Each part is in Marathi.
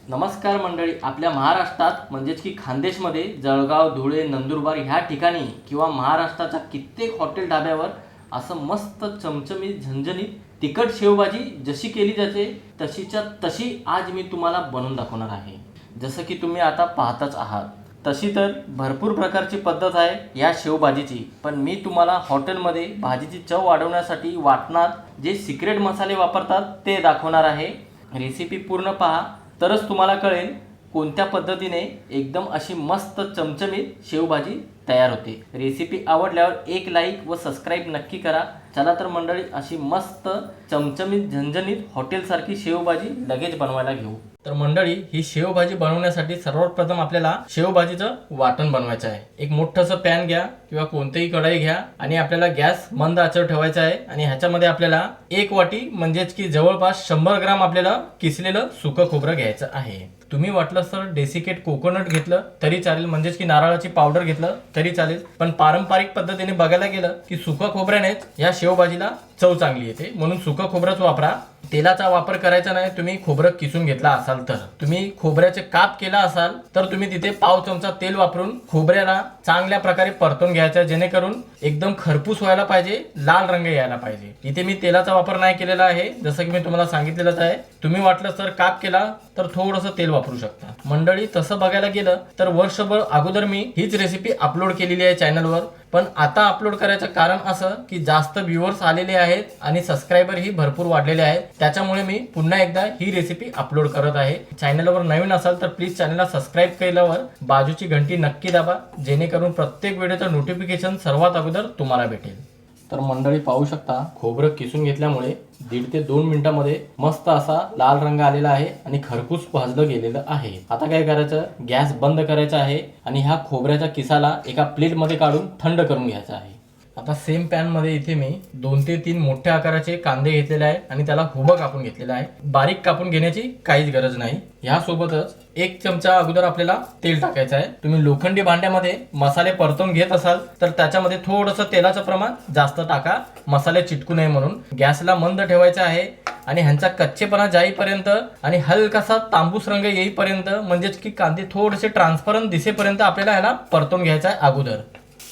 नमस्कार मंडळी. आपल्या महाराष्ट्रात म्हणजेच की खानदेशमध्ये जळगाव, धुळे, नंदुरबार ह्या ठिकाणी किंवा महाराष्ट्राच्या कित्येक हॉटेल ढाब्यावर असं मस्त चमचमीत झणझणीत तिखट शेवभाजी जशी केली जाते तशीच्या तशी आज मी तुम्हाला बनवून दाखवणार आहे. जसं की तुम्ही आता पाहतच आहात तशी तर भरपूर प्रकारची पद्धत आहे या शेवभाजीची, पण मी तुम्हाला हॉटेलमध्ये भाजीची चव वाढवण्यासाठी वाटणात जे सिक्रेट मसाले वापरतात ते दाखवणार आहे. रेसिपी पूर्ण पहा तरच तुम्हाला कळेल कोणत्या पद्धतीने एकदम अशी मस्त चमचमीत शेवभाजी तयार होते. रेसिपी आवडल्यावर एक लाईक व सबस्क्राईब नक्की करा. चला तर मंडळी, अशी मस्त चमचमीत झणझणीत हॉटेलसारखी शेवभाजी लगेच बनवायला घेऊ. तर मंडळी, ही शेवभाजी बनवण्यासाठी सर्वात प्रथम आपल्याला शेवभाजीचं वाटण बनवायचं आहे. एक मोठंसं पॅन घ्या किंवा कोणतेही कढई घ्या आणि आपल्याला गॅस मंद आचेवर ठेवायचा आहे. आणि ह्याच्यामध्ये आपल्याला एक वाटी म्हणजेच की जवळपास 100 ग्राम आपल्याला किसलेलं सुकं खोबरं घ्यायचं आहे. तुम्ही वाटलं तर डेसिकेट कोकोनट घेतलं तरी चालेल, म्हणजेच की नारळाची पावडर घेतलं तरी चालेल. पण पारंपरिक पद्धतीने बघायला गेलं की सुकं खोबऱ्यानेच या शेवभाजीला चव चांगली येते, म्हणून सुकं खोबरंच वापरा. तेलाचा वापर करायचा नाही. तुम्ही खोबरं किसून घेतला असाल तर, तुम्ही खोबऱ्याचे काप केला असाल तर तुम्ही तिथे पाव चमचा तेल वापरून खोबऱ्याला चांगल्या प्रकारे परतून घ्यायचं, जेणेकरून एकदम खरपूस व्हायला पाहिजे, लाल रंग यायला पाहिजे. इथे मी तेलाचा वापर नाही केलेला आहे, जसं की मी तुम्हाला सांगितलेलंच आहे. तुम्ही वाटलं तर काप केला तर थोडंसं तेल वापरू शकता. मंडळी, तसं बघायला गेलं तर वर्षभर अगोदर मी हीच रेसिपी अपलोड केलेली आहे चॅनलवर, पण आता अपलोड करायचं कारण असं की जास्त व्ह्यूअर्स आलेले आहेत आणि सबस्क्रायबरही भरपूर वाढलेले आहेत. त्याच्यामुळे मी पुन्हा एकदा ही रेसिपी अपलोड करत आहे. चॅनलवर नवीन असाल तर प्लीज चॅनलला सबस्क्राईब केल्यावर बाजूची घंटी नक्की दाबा, जेणेकरून प्रत्येक व्हिडिओचं नोटिफिकेशन सर्वात अगोदर तुम्हाला भेटेल. तर मंडळी, पाहू शकता खोबरं किसून घेतल्यामुळे 1.5 ते 2 मिनिटांमध्ये मस्त असा लाल रंग आलेला आहे आणि खरपूस भाजलं गेलेलं आहे. आता काय करायचं, गॅस बंद करायचा आहे आणि ह्या खोबऱ्याच्या किसाला एका प्लेटमध्ये काढून थंड करून घ्यायचा आहे. आता सेम पॅन मध्ये इथे मी 2 ते 3 मोठ्या आकाराचे कांदे घेतलेले आहे आणि त्याला उभं कापून घेतलेला आहे. बारीक कापून घेण्याची काहीच गरज नाही. ह्यासोबतच 1 चमचा अगोदर आपल्याला तेल टाकायचं आहे. तुम्ही लोखंडी भांड्यामध्ये मसाले परतून घेत असाल तर त्याच्यामध्ये थोडंसं तेलाचं प्रमाण जास्त टाका, मसाले चिटकू नये म्हणून. गॅसला मंद ठेवायचा आहे आणि ह्यांचा कच्चेपणा जाईपर्यंत आणि हलकासा तांबूस रंग येईपर्यंत, म्हणजेच की कांदे थोडेसे ट्रान्सपरंट दिसेपर्यंत आपल्याला ह्याला परतून घ्यायचा आहे अगोदर.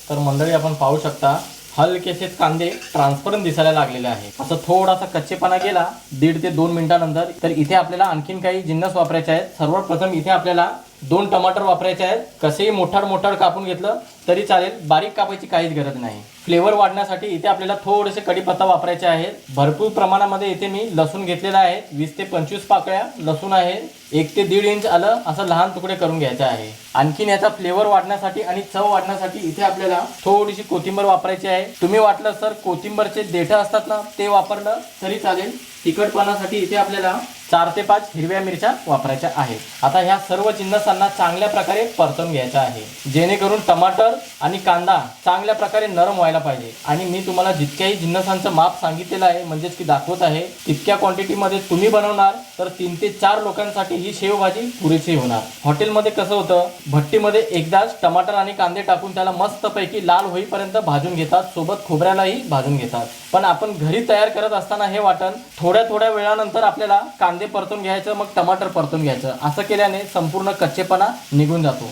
तर मंडळी, आपण पाहू शकता हलकेसे कांदे ट्रान्सपरंट दिसायला लागलेले आहे. असं थोडासा कच्चेपणा गेला 1.5 ते 2 मिनिटांनंतर, तर इथे आपल्याला आणखीन काही जिन्नस वापरायचे आहेत. सर्वप्रथम इथे आपल्याला 2 टमाटर वापरायचे आहेत. कसेही मोठाड कापून घेतलं तरी चालेल, बारीक कापायची काहीच गरज नाही. फ्लेवर वाढण्यासाठी इथे आपल्याला थोडेसे कढीपत्ता वापरायचे आहेत. भरपूर प्रमाणामध्ये इथे मी लसूण घेतलेला आहे. 20 ते 25 पाकळ्या लसूण आहे. 1 ते 1.5 इंच आलं असं लहान तुकडे करून घ्यायचे आहे. आणखीन याचा फ्लेवर वाढण्यासाठी आणि चव वाढण्यासाठी इथे आपल्याला थोडीशी कोथिंबीर वापरायची आहे. तुम्ही वाटलं तर कोथिंबीरचे देठं असतात ना, ते वापरलं तरी चालेल. तिखटपणासाठी इथे आपल्याला 4 ते 5 हिरव्या मिरच्या वापरायच्या आहेत. आता ह्या सर्व जिन्नसांना चांगल्या प्रकारे परतून घ्यायचं आहे, जेणेकरून टमाटर आणि कांदा चांगल्या प्रकारे नरम व्हायला पाहिजे. आणि मी तुम्हाला जितक्याही जिन्नसांचं माप सांगितलेलं आहे, म्हणजेच की दाखवत आहे, तितक्या क्वांटिटीमध्ये तुम्ही बनवणार तर 3 ते 4 लोकांसाठी ही शेवभाजी पुरेशी होणार. हॉटेलमध्ये कसं होतं, भट्टीमध्ये एकदाच टमाटर आणि कांदे टाकून त्याला मस्तपैकी लाल होईपर्यंत भाजून घेतात, सोबत खोबऱ्यालाही भाजून घेतात. पण आपण घरी तयार करत असताना हे वाटण थोड्या वेळानंतर आपल्याला कांदे परतून घ्यायचं, मग टमाटर परतून घ्यायचं. असं केल्याने संपूर्ण कच्चेपणा निघून जातो.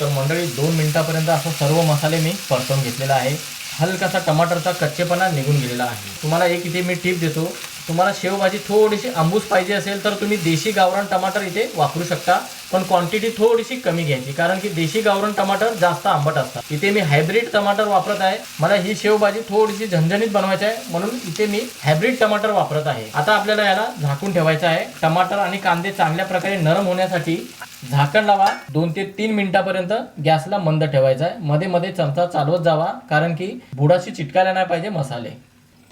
तर मंडळी, 2 मिनिटापर्यंत असं सर्व मसाले मी परतून घेतलेला आहे. हलकासा टमाटरचा कच्चेपणा निघून गेलेला आहे. तुम्हाला एक इथे मी टिप देतो, तुम्हाला शेवभाजी थोडीशी आंबूस पाहिजे असेल तर तुम्ही देशी गावरान टमाटर इथे वापरू शकता, पण क्वांटिटी थोडीशी कमी घ्यायची, कारण की देशी गावरान टमाटर जास्त आंबट असतात. इथे मी हायब्रिड टमाटर वापरत आहे. मला ही शेवभाजी थोडीशी झणझणीत बनवायची आहे, म्हणून इथे मी हायब्रिड टमाटर वापरत आहे. आता आपल्याला याला झाकून ठेवायचं आहे. टमाटर आणि कांदे चांगल्या प्रकारे नरम होण्यासाठी झाकण लावा. 2 ते 3 मिनिटापर्यंत गॅसला मंद ठेवायचा आहे. मध्ये मध्ये चमचा चालवत जावा, कारण की बुडाशी चिटकायला नाही पाहिजे मसाले.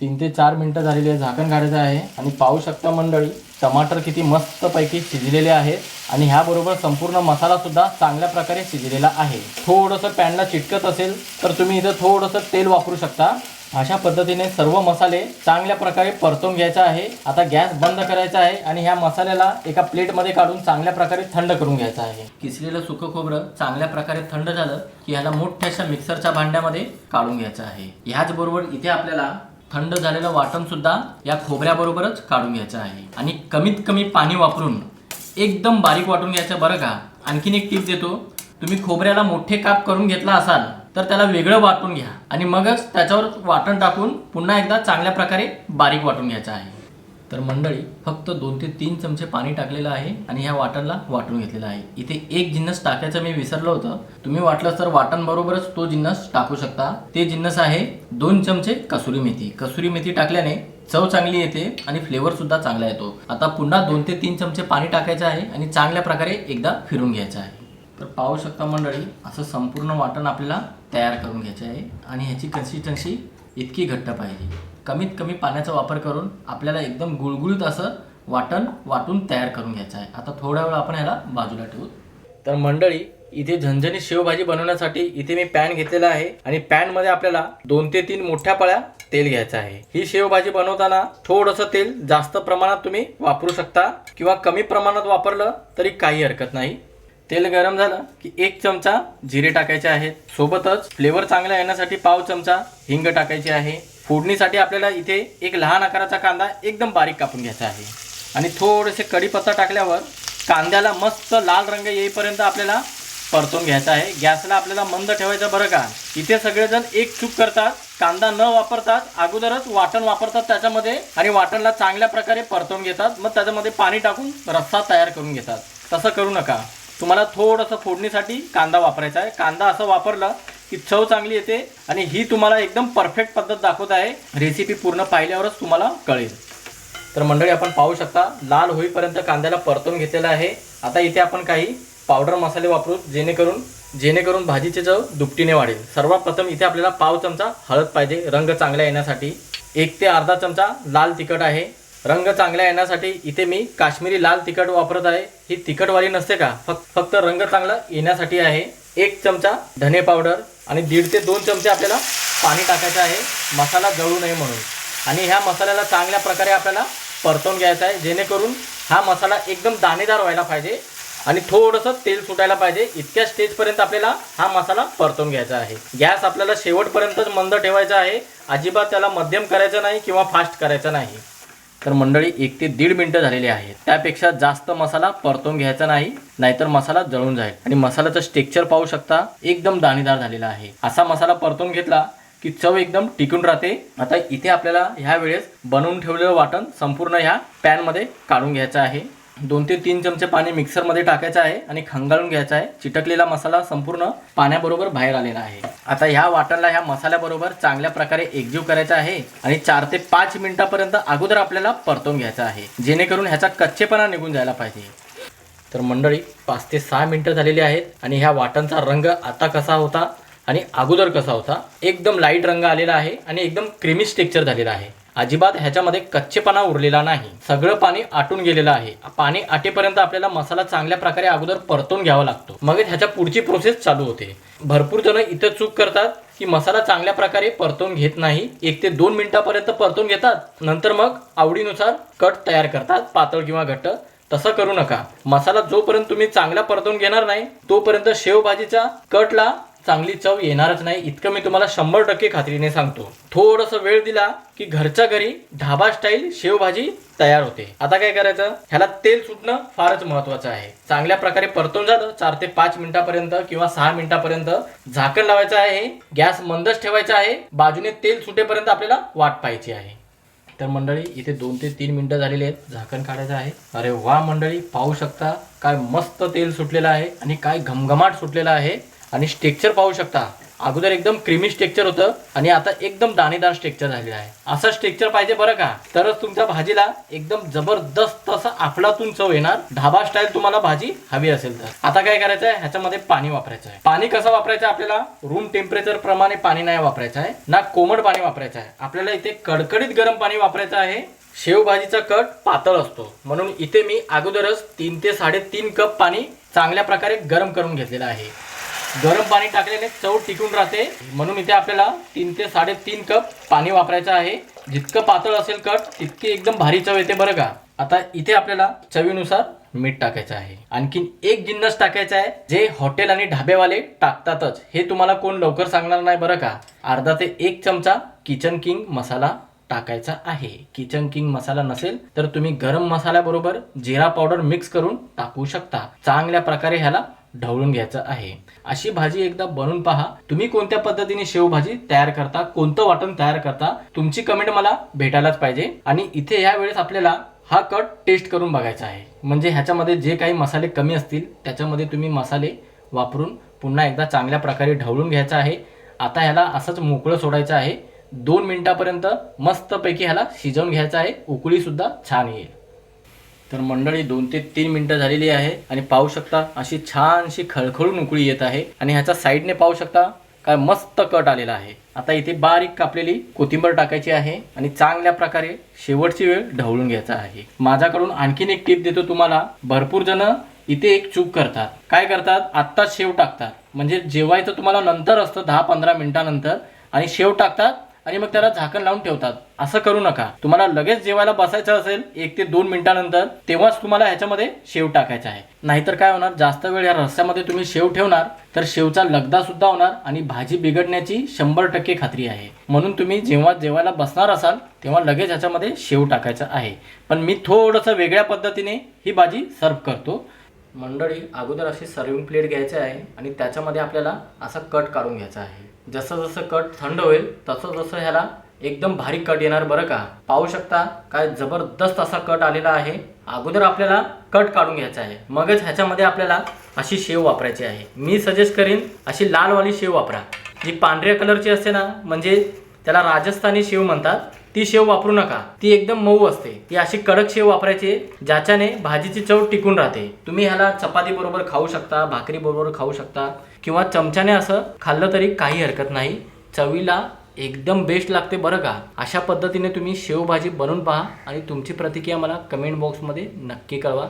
3 ते 4 मिनिटं झालेली आहे. झाकण काढायचं आहे आणि पाहू शकता मंडळी, टमाटर किती मस्तपैकी शिजलेले आहेत आणि ह्याबरोबर संपूर्ण मसाला सुद्धा चांगल्या प्रकारे शिजलेला आहे. थोडंसं पॅनला चिटकत असेल तर तुम्ही इथं थोडंसं तेल वापरू शकता. अशा पद्धतीने सर्व मसाले चांगल्या प्रकारे परतून घ्यायचा आहे. आता गॅस बंद करायचा आहे आणि ह्या मसाल्याला एका प्लेटमध्ये काढून चांगल्या प्रकारे थंड करून घ्यायचं आहे. किसलेलं सुकं खोबरं चांगल्या प्रकारे थंड झालं की ह्याला मोठ्याशा मिक्सरच्या भांड्यामध्ये काढून घ्यायचं आहे. ह्याचबरोबर इथे आपल्याला थंड झालेलं वाटण सुद्धा या खोबऱ्याबरोबरच काढून घ्यायचं आहे आणि कमीत कमी पाणी वापरून एकदम बारीक वाटून घ्यायचं बरं का. आणखीन एक टिप देतो, तुम्ही खोबऱ्याला मोठे काप करून घेतला असाल तर त्याला वेगळं वाटून घ्या आणि मगच त्याच्यावर वाटण टाकून पुन्हा एकदा चांगल्या प्रकारे बारीक वाटून घ्यायचं आहे. तर मंडळी फक्त 2 ते 3 चमचे पाणी टाकलेलं आहे आणि ह्या वाटणला वाटून घेतलेलं आहे. इथे एक जिन्नस टाकायचं मी विसरलो होतं, तुम्ही वाटलं तर वाटण बरोबरच तो जिन्नस टाकू शकता. ते जिन्नस आहे 2 चमचे कसुरी मेथी. कसुरी मेथी टाकल्याने चव चांगली येते आणि फ्लेवर सुद्धा चांगला येतो. आता पुन्हा 2 ते 3 चमचे पाणी टाकायचं आहे आणि चांगल्या प्रकारे एकदा फिरून घ्यायचं आहे. तर पाहू शकता मंडळी, असं संपूर्ण वाटण आपल्याला तयार करून घ्यायचे आहे आणि ह्याची कन्सिस्टन्सी इतकी घट्ट पाहिजे. कमीत कमी पाण्याचा वापर करून आपल्याला एकदम गुळगुळीत असं वाटण वाटून तयार करून घ्यायचं आहे. आता थोडा वेळ आपण ह्याला बाजूला ठेवू. तर मंडळी इथे झणझणीत शेवभाजी बनवण्यासाठी इथे मी पॅन घेतलेला आहे आणि पॅनमध्ये आपल्याला 2 ते 3 मोठ्या पळ्या तेल घ्यायचं आहे. ही शेवभाजी बनवताना थोडंसं तेल जास्त प्रमाणात तुम्ही वापरू शकता किंवा कमी प्रमाणात वापरलं तरी काही हरकत नाही. तेल गरम झालं की 1 चमचा जिरे टाकायचे आहेत. सोबतच फ्लेवर चांगला येण्यासाठी पाव चमचा हिंग टाकायची आहे. फोडणीसाठी आपल्याला इथे एक लहान आकाराचा कांदा एकदम बारीक कापून घ्यायचा आहे आणि थोडेसे कढीपत्ता टाकल्यावर कांद्याला मस्त लाल रंग येईपर्यंत आपल्याला परतून घ्यायचा आहे. गॅसला आपल्याला मंद ठेवायचं बरं का. इथे सगळेजण एक चूक करतात, कांदा न वापरतात अगोदरच वाटण वापरतात त्याच्यामध्ये आणि वाटणला चांगल्या प्रकारे परतून घेतात, मग त्याच्यामध्ये पाणी टाकून रस्सा तयार करून घेतात. तसं करू नका. तुम्हाला थोडंसं फोडणीसाठी कांदा वापरायचा आहे. कांदा असं वापरलं की चव चांगली येते आणि ही तुम्हाला एकदम परफेक्ट पद्धत दाखवत आहे. रेसिपी पूर्ण पाहिल्यावरच तुम्हाला कळेल. तर मंडळी आपण पाहू शकता लाल होईपर्यंत कांद्याला परतून घेतलेला आहे. आता इथे आपण काही पावडर मसाले वापरू जेणेकरून भाजीची चव दुपटीने वाढेल. सर्वात प्रथम इथे आपल्याला पाव चमचा हळद पाहिजे रंग चांगला येण्यासाठी. 1 ते अर्धा चमचा लाल तिखट आहे. रंग चांगला येण्यासाठी इथे मी काश्मीरी लाल तिखट वापरत आहे. ही तिखटवाली नसते का, फक्त रंग चांगला येण्यासाठी आहे. 1 चमचा धने पावडर आणि 1.5 ते 2 चमचे आपल्याला पाणी टाकायचं आहे मसाला जळू नये म्हणून. आणि ह्या मसाल्याला चांगल्या प्रकारे आपल्याला परतून घ्यायचा आहे जेणेकरून हा मसाला एकदम दाणेदार व्हायला पाहिजे आणि थोडंसं तेल सुटायला पाहिजे. इतक्या स्टेजपर्यंत आपल्याला हा मसाला परतून घ्यायचा आहे. गॅस आपल्याला शेवटपर्यंतच मंद ठेवायचा आहे. अजिबात त्याला मध्यम करायचं नाही किंवा फास्ट करायचं नाही. तर मंडळी 1 ते 1.5 मिनिटं झालेली आहेत. त्यापेक्षा जास्त मसाला परतून घ्यायचा नाही, नाहीतर मसाला जळून जाईल. आणि मसाल्याचं टेक्स्चर पाहू शकता एकदम दाणेदार झालेला आहे. असा मसाला परतून घेतला की चव एकदम टिकून राहते. आता इथे आपल्याला ह्या वेळेस बनवून ठेवलेलं वाटण संपूर्ण ह्या पॅनमध्ये काढून घ्यायचं आहे. 2 ते 3 चमचे पाणी मिक्सरमध्ये टाकायचं आहे आणि खंगाळून घ्यायचा आहे. चिटकलेला मसाला संपूर्ण पाण्याबरोबर बाहेर आलेला आहे. आता ह्या वाटणला ह्या मसाल्याबरोबर चांगल्या प्रकारे एकजीव करायचा आहे आणि 4 ते 5 मिनिटापर्यंत अगोदर आपल्याला परतून घ्यायचा आहे जेणेकरून ह्याचा कच्चेपणा निघून जायला पाहिजे. तर मंडळी 5 ते 6 मिनिटं झालेली आहेत आणि ह्या वाटणचा रंग आता कसा होता आणि अगोदर कसा होता, एकदम लाईट रंग आलेला आहे आणि एकदम क्रीमी टेक्स्चर झालेला आहे. अजिबात ह्याच्यामध्ये कच्चेपणा उरलेला नाही. सगळं पाणी आटून गेलेलं आहे. पाणी आटेपर्यंत आपल्याला मसाला चांगल्या प्रकारे अगोदर परतून घ्यावा लागतो, मग ह्याच्या पुढची प्रोसेस चालू होते. भरपूर जण इथं चूक करतात की मसाला चांगल्या प्रकारे परतून घेत नाही. 1 ते 2 मिनिटापर्यंत परतून घेतात, नंतर मग आवडीनुसार कट तयार करतात, पातळ किंवा घट्ट. तसं करू नका. मसाला जोपर्यंत तुम्ही चांगला परतून घेणार नाही तोपर्यंत शेवभाजीच्या कटला चांगली चव येणारच नाही. इतकं मी तुम्हाला 100% खात्रीने सांगतो. थोडंसं वेळ दिला की घरच्या घरी ढाबा स्टाईल शेवभाजी तयार होते. आता काय करायचं, ह्याला तेल सुटणं फारच महत्त्वाचं आहे. चांगल्या प्रकारे परतून झालं 4 ते 5 मिनिटापर्यंत किंवा 6 मिनिटापर्यंत झाकण लावायचं आहे. गॅस मंदच ठेवायचा आहे. बाजूने तेल सुटेपर्यंत आपल्याला वाट पाहायची आहे. तर मंडळी इथे 2 ते 3 मिनिटं झालेली आहेत. झाकण काढायचं आहे. अरे वा मंडळी, पाहू शकता काय मस्त तेल सुटलेलं आहे आणि काय घमघमाट सुटलेला आहे. आणि स्ट्रक्चर पाहू शकता, अगोदर एकदम क्रीमी स्ट्रक्चर होतं आणि आता एकदम दाणेदार स्ट्रक्चर झालेलं आहे. असं स्ट्रक्चर पाहिजे बरं का, तरच तुमच्या भाजीला एकदम जबरदस्त असं अफलातून चव येणार. ढाबा स्टाईल तुम्हाला भाजी हवी असेल तर. आता काय करायचं आहे, ह्याच्यामध्ये पाणी वापरायचं आहे. पाणी कसं वापरायचं आहे, आपल्याला रूम टेम्परेचर प्रमाणे पाणी नाही वापरायचं आहे, ना कोमट पाणी वापरायचं आहे. आपल्याला इथे कडकडीत गरम पाणी वापरायचं आहे. शेवभाजीचा कट पातळ असतो म्हणून इथे मी अगोदरच 3 ते 3.5 कप पाणी चांगल्या प्रकारे गरम करून घेतलेलं आहे. गरम पाणी टाकल्याने चव टिकून राहते म्हणून इथे आपल्याला 3 ते 3.5 कप पाणी वापरायचं आहे. जितकं पातळ असेल कट तितकी एकदम भारी चव येते बरं का. आता इथे आपल्याला चवीनुसार मीठ टाकायचं आहे. आणखीन एक जिन्नस टाकायचा आहे जे हॉटेल आणि ढाबेवाले टाकतातच, हे तुम्हाला कोण लवकर सांगणार नाही बरं का. अर्धा ते 1 चमचा किचन किंग मसाला टाकायचा आहे. किचन किंग मसाला नसेल तर तुम्ही गरम मसाल्याबरोबर जिरा पावडर मिक्स करून टाकू शकता. चांगल्या प्रकारे ह्याला ढवळून घ्यायचं आहे. अशी भाजी एकदा बनवून पहा. तुम्ही कोणत्या पद्धतीने शेवभाजी तयार करता, कोणतं वाटण तयार करता, तुमची कमेंट मला भेटायलाच पाहिजे. आणि इथे ह्या वेळेस आपल्याला हा कट टेस्ट करून बघायचा आहे. म्हणजे ह्याच्यामध्ये जे काही मसाले कमी असतील त्याच्यामध्ये तुम्ही मसाले वापरून पुन्हा एकदा चांगल्या प्रकारे ढवळून घ्यायचा आहे. आता ह्याला असंच मोकळं सोडायचं आहे. 2 मिनिटापर्यंत मस्तपैकी ह्याला शिजवून घ्यायचं आहे. उकळी सुद्धा छान येईल. तर मंडळी 2 ते 3 मिनिटं झालेली आहे आणि पाहू शकता अशी छानशी खळखळून उकळी येत आहे. आणि ह्याच्या साईडने पाहू शकता काय मस्त कट आलेला आहे. आता इथे बारीक कापलेली कोथिंबीर टाकायची आहे आणि चांगल्या प्रकारे शेवटची वेळ ढवळून घ्यायचा आहे. माझ्याकडून आणखीन एक टिप देतो तुम्हाला. भरपूर जण इथे एक चूक करतात. काय करतात, आत्ताच शेव टाकतात. म्हणजे जेवायचं तुम्हाला नंतर असतं 10-15 मिनिटानंतर आणि शेव टाकतात आणि मग त्याला झाकण लावून ठेवतात. असं करू नका. तुम्हाला लगेच जेवायला बसायचं असेल 1 ते 2 मिनिटानंतर तेव्हाच तुम्हाला ह्याच्यामध्ये शेव टाकायचा आहे. नाहीतर काय होणार, जास्त वेळ या रस्स्यामध्ये तुम्ही शेव ठेवणार तर शेवचा लगदा सुद्धा होणार आणि भाजी बिघडण्याची 100% खात्री आहे. म्हणून तुम्ही जेव्हा जेवायला बसणार असाल तेव्हा लगेच ह्याच्यामध्ये शेव टाकायचं आहे. पण मी थोडंसं वेगळ्या पद्धतीने ही भाजी सर्व करतो. मंडळी अगोदर अशी सर्विंग प्लेट घ्यायची आहे आणि त्याच्यामध्ये आपल्याला असा कट काढून घ्यायचा आहे. जसं जसं कट थंड होईल तसं जसं ह्याला एकदम भारी कट येणार बरं का. पाहू शकता काय जबरदस्त असा कट आलेला आहे. अगोदर आपल्याला कट काढून घ्यायचा आहे, मगच ह्याच्यामध्ये आपल्याला अशी शेव वापरायची आहे. मी सजेस्ट करीन अशी लालवाली शेव वापरा. जी पांढऱ्या कलरची असते ना, म्हणजे त्याला राजस्थानी शेव म्हणतात, ती शेव वापरू नका. ती एकदम मऊ असते. ती अशी कडक शेव वापरायची ज्याच्याने भाजीची चव टिकून राहते. तुम्ही ह्याला चपाती बरोबर खाऊ शकता, भाकरी बरोबर खाऊ शकता किंवा चमच्याने असं खाल्लं तरी काही हरकत नाही. चवीला एकदम बेस्ट लागते बरं का. अशा पद्धतीने तुम्ही शेवभाजी बनवून पहा आणि तुमची प्रतिक्रिया मला कमेंट बॉक्समध्ये नक्की कळवा.